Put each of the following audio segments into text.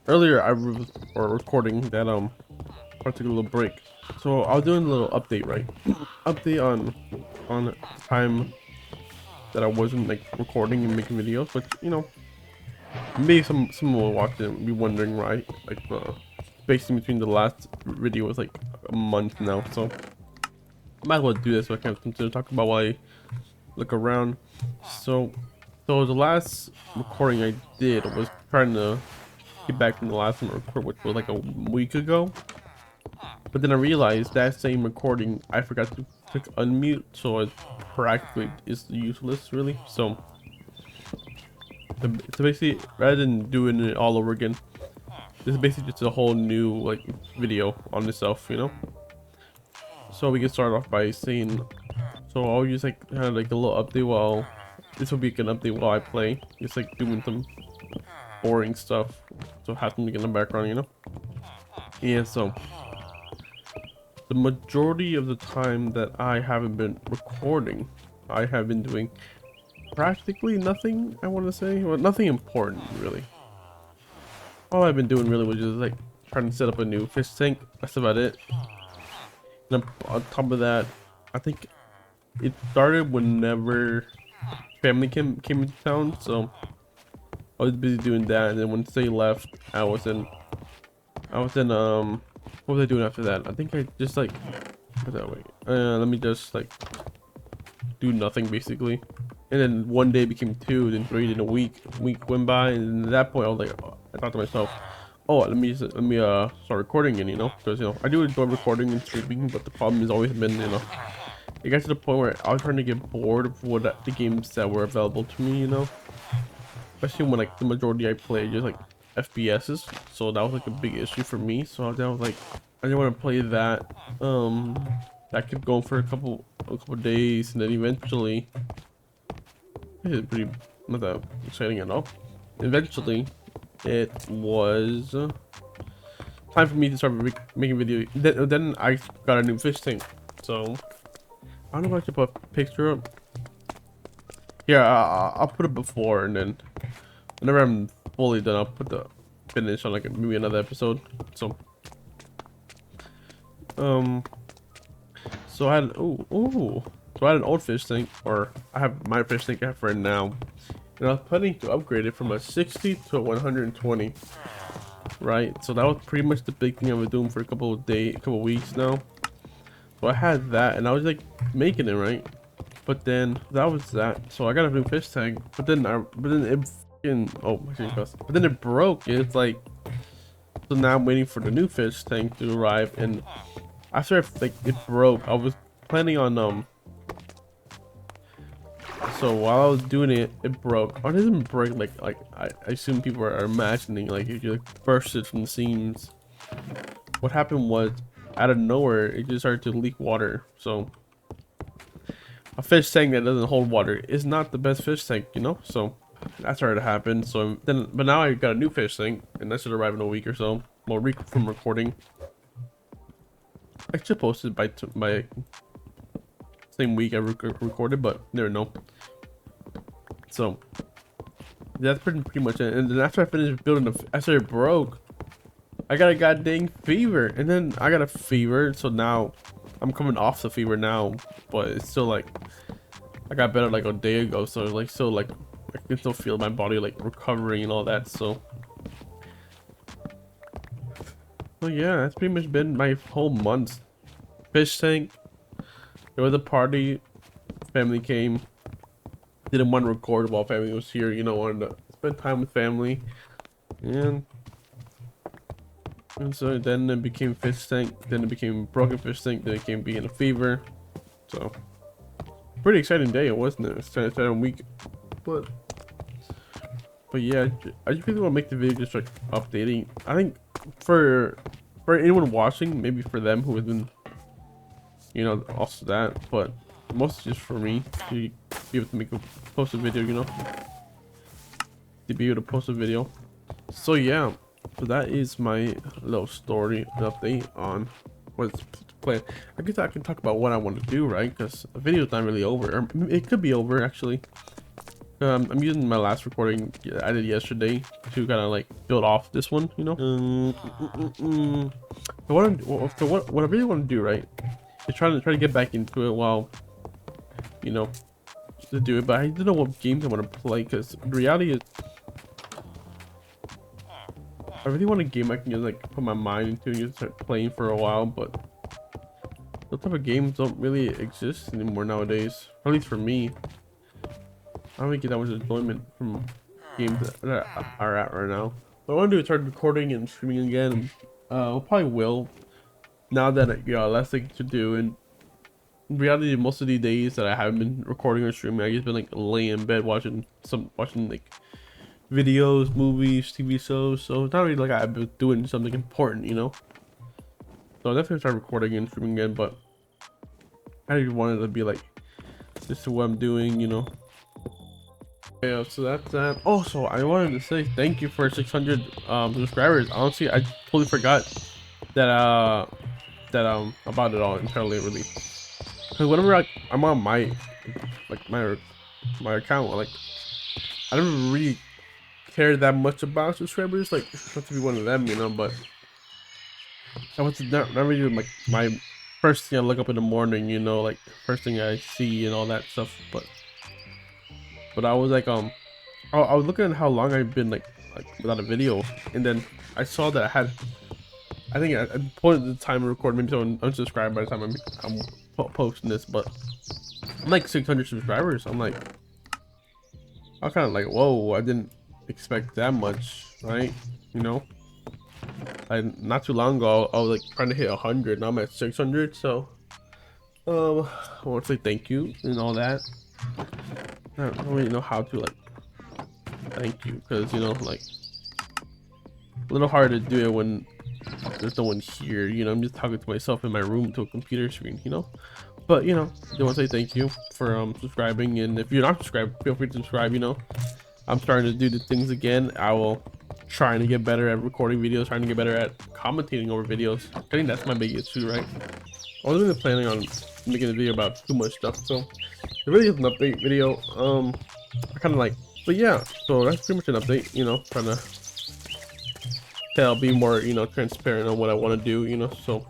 earlier I was recording that I took a little break, so I was doing a little update, right? Update on time that I wasn't like recording and making videos, which maybe some will watch it and be wondering, right? Like the spacing between the last video was like a month now, so I might as well do this so I can have something to talk about while I look around. So, so the last recording I did was trying to get back from the last one I recorded, which was like a week ago. But then I realized that same recording I forgot to click unmute, so it practically is useless, really. So basically, rather than doing it all over again, this is basically just a whole new like video on itself. So we can start off by saying, so I'll use like kind of like a little update while this will be like an update while I play, just like doing some boring stuff, so have something in the background. Yeah, so the majority of the time that I haven't been recording, I have been doing practically nothing. I want to say, well, nothing important really. All I've been doing really was just like trying to set up a new fish tank. That's about it. And on top of that, I think it started whenever family came into town, so I was busy doing that. And then once they left, I was in what was I doing after that? I think I just like put that way. Let me just like do nothing basically. And then one day became two, then three, then a week went by, and at that point I was like, I thought to myself, oh, let me start recording again, because I do enjoy recording and streaming, but the problem has always been, it got to the point where I was trying to get bored of what the games that were available to me, especially when like the majority I play just like FPSs, so that was like a big issue for me. So I was like, I didn't want to play that. That kept going for a couple days, and then eventually, it's pretty not that exciting at all. Eventually, it was time for me to start making video. Then I got a new fish tank, so I don't know if I should put a picture up. Yeah, I'll put it before, and then whenever I'm fully done, I'll put the finish on like maybe another episode. So I had so I had an old fish tank, or I have my fish tank I have right now, and I was planning to upgrade it from a 60 to a 120. Right, so that was pretty much the big thing I was doing for a couple of weeks now. So I had that, and I was like making it right, but then that was that. So I got a new fish tank, but then it fucking, oh my goodness, but then it broke. It's like, so now I'm waiting for the new fish tank to arrive, and after it broke, I was planning on so while I was doing it, it broke. Oh, it doesn't break like I assume people are imagining, like it just bursted from the seams. What happened was, out of nowhere, it just started to leak water. So a fish tank that doesn't hold water is not the best fish tank, So that started to happen. So then, but now I got a new fish tank, and that should arrive in a week or so. Well, from recording, I should post it by same week I recorded, but never know. So that's pretty much it. And then after I finished building after it broke, I got a goddamn fever, and then I got a fever. So now I'm coming off the fever now, but it's still like I got better like a day ago. So like still like I can still feel my body like recovering and all that. So yeah, that's pretty much been my whole month. Fish tank. There was a party. Family came. Didn't want to record while family was here. Wanted to spend time with family, and so then it became fish tank. Then it became broken fish tank. Then it became being a fever. So pretty exciting day, wasn't it? It's kind of week, but yeah, I just really want to make the video just like updating. I think for anyone watching, maybe for them who has been, also that, but mostly just for me to be able to post a video, to be able to post a video. So yeah, so that is my little story update on what's planned. I guess I can talk about what I want to do, right? Because the video's not really over, or it could be over actually. I'm using my last recording I did yesterday to kind of like build off this one, you know. What I really want to do, right, is try to get back into it while, you know, to do it. But I don't know what games I want to play, because the reality is, I really want a game I can just like put my mind into and just start playing for a while. But those type of games don't really exist anymore nowadays, at least for me. I don't really get that much enjoyment from games that are at right now. What I want to do is start recording and streaming again. I probably will, now that you know, less things to do. And in reality, most of the days that I haven't been recording or streaming, I just been like laying in bed watching like videos, movies, TV shows. So it's not really like I've been doing something important, you know. So I'll definitely start recording and streaming again. But I just wanted to be like, this is what I'm doing, you know. Yeah, so that's that. Also, I wanted to say thank you for 600 subscribers. Honestly, I totally forgot that about it all entirely, really. Because whenever I'm on my account, like, I don't really care that much about subscribers, like not to be one of them, you know. But that was not really like my first thing I look up in the morning, you know, like first thing I see and all that stuff. But I was like, I was looking at how long I've been like without a video, and then I saw that I think I pointed the time to record, maybe someone unsubscribed by the time I'm posting this, but I'm like 600 subscribers. I'm like, I was kind of like, whoa, I didn't expect that much, right? You know, not too long ago I was like trying to hit 100, now I'm at 600. So I want to say thank you and all that. I don't really know how to like thank you, because you know, like, a little hard to do it when there's no one here, you know. I'm just talking to myself in my room to a computer screen, you know. But you know, I want to say thank you for subscribing, and if you're not subscribed, feel free to subscribe. You know, I'm starting to do the things again. I will trying to get better at recording videos, trying to get better at commentating over videos. I think that's my big issue, right? I wasn't really planning on making a video about too much stuff, so it really is an update video. I kind of like, but yeah, so that's pretty much an update, you know, trying to be more, you know, transparent on what I want to do, you know. So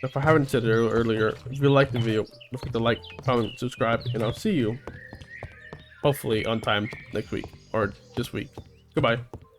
if I haven't said it earlier, if you like the video, don't forget to like, comment, subscribe, and I'll see you hopefully on time next week or this week. Goodbye.